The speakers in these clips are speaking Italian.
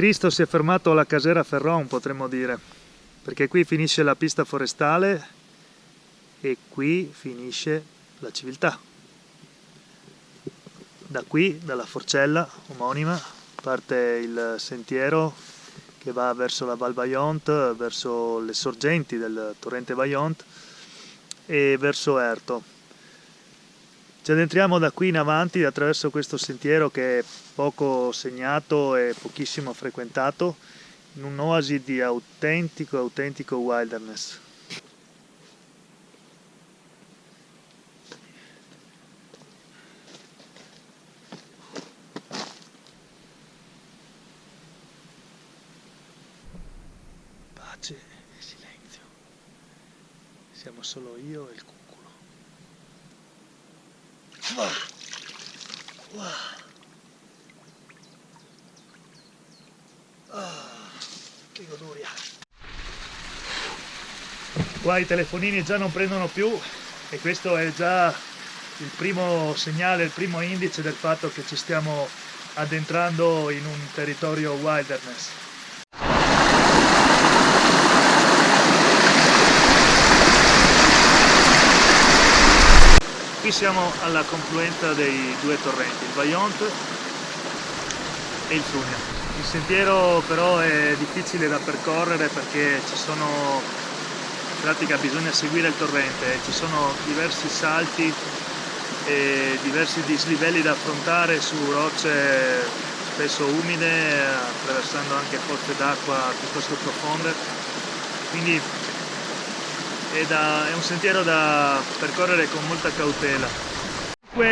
Cristo si è fermato alla Casera Ferron, potremmo dire, perché qui finisce la pista forestale e qui finisce la civiltà. Da qui, dalla forcella omonima, parte il sentiero che va verso la Val Vajont, verso le sorgenti del torrente Vajont e verso Erto. Ci addentriamo da qui in avanti attraverso questo sentiero che è poco segnato e pochissimo frequentato, in un'oasi di autentico wilderness. Pace e silenzio. Siamo solo io e il cuculo. Che goduria. Qua i telefonini già non prendono più e questo è già il primo segnale, il primo indice del fatto che ci stiamo addentrando in un territorio wilderness. Qui siamo alla confluenza dei due torrenti, il Vajont e il Flunio. Il sentiero però è difficile da percorrere perché in pratica bisogna seguire il torrente, ci sono diversi salti e diversi dislivelli da affrontare su rocce spesso umide, attraversando anche pozze d'acqua piuttosto profonde, quindi è un sentiero da percorrere con molta cautela.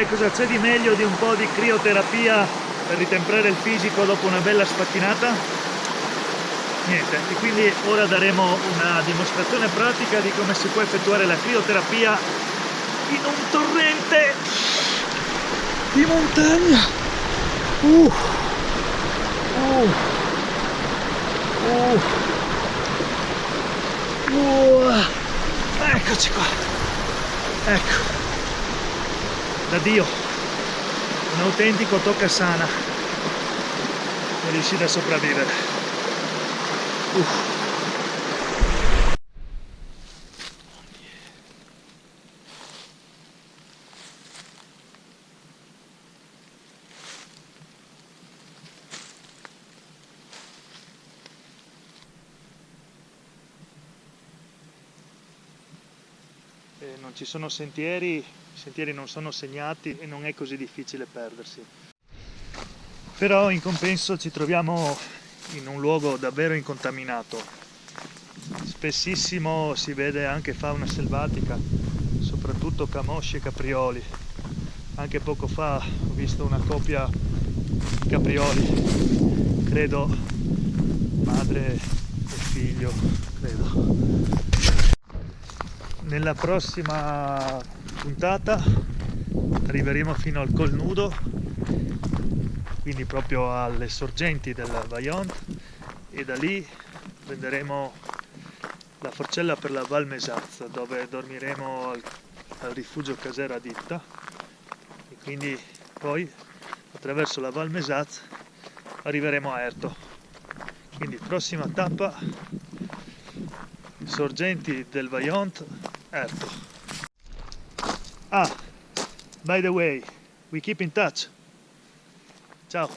Cosa c'è di meglio di un po' di crioterapia per ritemprare il fisico dopo una bella sfacchinata? Niente, e quindi ora daremo una dimostrazione pratica di come si può effettuare la crioterapia in un torrente di montagna. Eccoci qua, ecco, da Dio, un autentico toccasana, è riuscito a sopravvivere. Non ci sono sentieri, i sentieri non sono segnati e non è così difficile perdersi. Però in compenso ci troviamo in un luogo davvero incontaminato. Spessissimo si vede anche fauna selvatica, soprattutto camosci e caprioli. Anche poco fa ho visto una coppia di caprioli, credo madre e figlio, credo. Nella prossima puntata arriveremo fino al Col Nudo, quindi proprio alle sorgenti del Vajont, e da lì prenderemo la forcella per la Val Mesaz, dove dormiremo al rifugio Casera Ditta, e quindi poi attraverso la Val Mesaz arriveremo a Erto. Quindi prossima tappa, sorgenti del Vajont, Erto. By the way, we keep in touch. Ciao.